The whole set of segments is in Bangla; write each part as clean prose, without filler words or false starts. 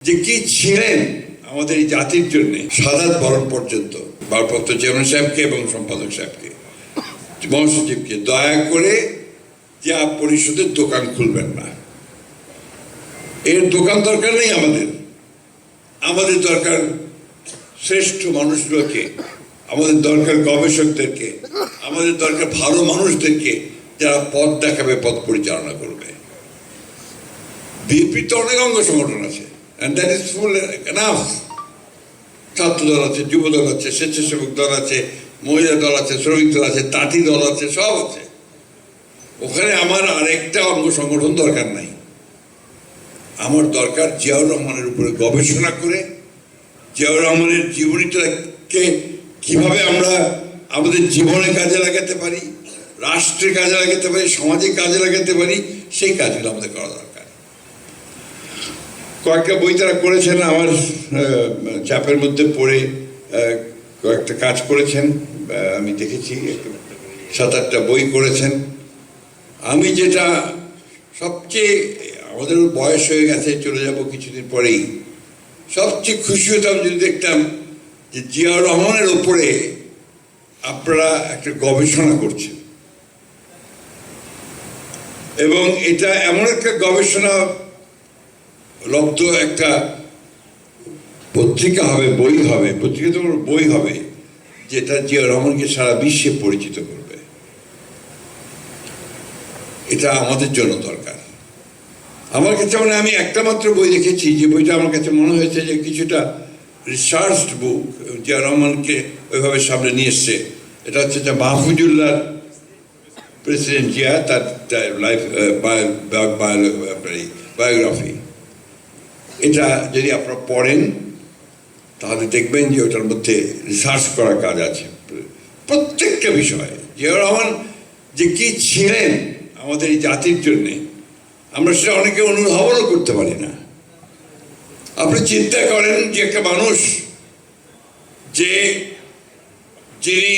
যে কি ছিলেন আমাদের এই জাতির জন্য সাদাত বরণ পর্যন্ত ভারপ্রাপ্ত চেয়ারম্যান সাহেবকে এবং সম্পাদক সাহেবকে মহাসচিবকে দয়া করে যে পরিষদের দোকান খুলবেন না। এর দোকান দরকার নেই আমাদের দরকার শ্রেষ্ঠ মানুষগুলোকে, আমাদের দরকার গবেষকদেরকে, আমাদের দরকার ভালো মানুষদেরকে যারা পথ দেখাবে, পথ পরিচালনা করবে। বিএনপির তো অনেক অঙ্গ সংগঠন আছে, and that is full enough. ছাত্র দল আছে, যুব দল আছে, স্বেচ্ছাসেবক দল আছে, মহিলা দল আছে, শ্রমিক দল আছে, তাঁতি দল আছে, সব আছে। ওখানে আমার আরেকটা অঙ্গ সংগঠন দরকার নাই। আমার দরকার জিয়াউর রহমানের উপরে গবেষণা করে জিয়াউর রহমানের জীবনীটাকে কিভাবে আমরা আমাদের জীবনে কাজে লাগাতে পারি, রাষ্ট্রে কাজে লাগাতে পারি, সমাজে কাজে লাগাতে পারি, সেই কাজগুলো আমাদের করা দরকার। কয়েকটা বই তারা করেছেন, আমার চাপের মধ্যে পড়ে কয়েকটা কাজ করেছেন, আমি দেখেছি 7-8টা বই করেছেন। আমি যেটা সবচেয়ে, আমাদের বয়স হয়ে গেছে, চলে যাব কিছুদিন পরেই, সবচেয়ে খুশি হতাম যদি দেখতাম যে জিয়াউর রহমানের উপরে আপনারা একটা গবেষণা করছেন, এবং এটা এমন একটা গবেষণা লব্ধ একটা পত্রিকা হবে, বই হবে, পত্রিকা তো বই হবে, যেটা জিয়াউর রহমানকে সারা বিশ্বে পরিচিত করবে। এটা আমাদের জন্য দরকার। আমার কাছে মানে আমি একটা মাত্র বই দেখেছি, যে বইটা আমার কাছে মনে হয়েছে যে কিছুটা রিসার্চড বুক, জিয়াউর রহমানকে ওইভাবে সামনে নিয়ে এসছে। এটা হচ্ছে যে মাহফুজুল্লাহ, প্রেসিডেন্ট জিয়া, তার লাইফ বায়োগ্রাফি। এটা যদি আপনারা পড়েন তাহলে দেখবেন যে ওটার মধ্যে রিসার্চ করার কাজ আছে প্রত্যেকটা বিষয়ে। জিয়াউর রহমান যে কি ছিলেন আমাদের এই জাতির জন্যে, আমরা সেটা অনেকে অনুধাবনও করতে পারি না। আপনি চিন্তা করেন যে একটা মানুষ যিনি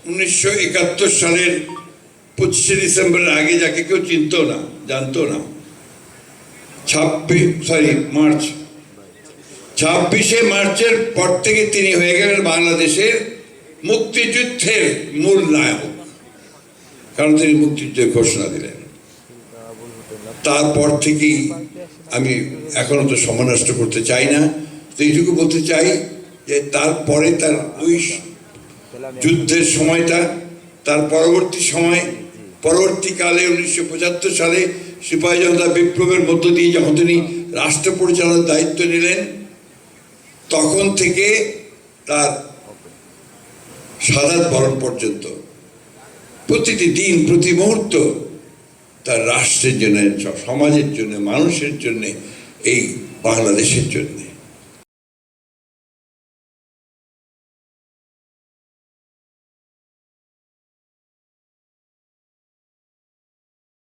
1971 সালের 25শে ডিসেম্বরের আগে যাকে কেউ চিনতো না, জানতো না, 26শে মার্চের পর থেকে তিনি হয়ে গেলেন বাংলাদেশের মুক্তিযুদ্ধের মূল নায়ক, কারণ তিনি মুক্তিযুদ্ধের ঘোষণা দিলেন। তারপর থেকেই আমি এখনো তো সময় নষ্ট করতে চাই না, তো এইটুকু বলতে চাই যে তারপরে তার ওই যুদ্ধের সময়টা, তার পরবর্তীকালে 1975 সালে সিপাহী জনতা বিপ্লবের মধ্য দিয়ে যখন তিনি রাষ্ট্র পরিচালনার দায়িত্ব নিলেন, তখন থেকে তার সাদাত বরণ পর্যন্ত প্রতিটি দিন, প্রতি মুহূর্ত তার রাষ্ট্রের জন্য, সমাজের জন্য, মানুষের জন্য, এই বাংলাদেশের জন্য।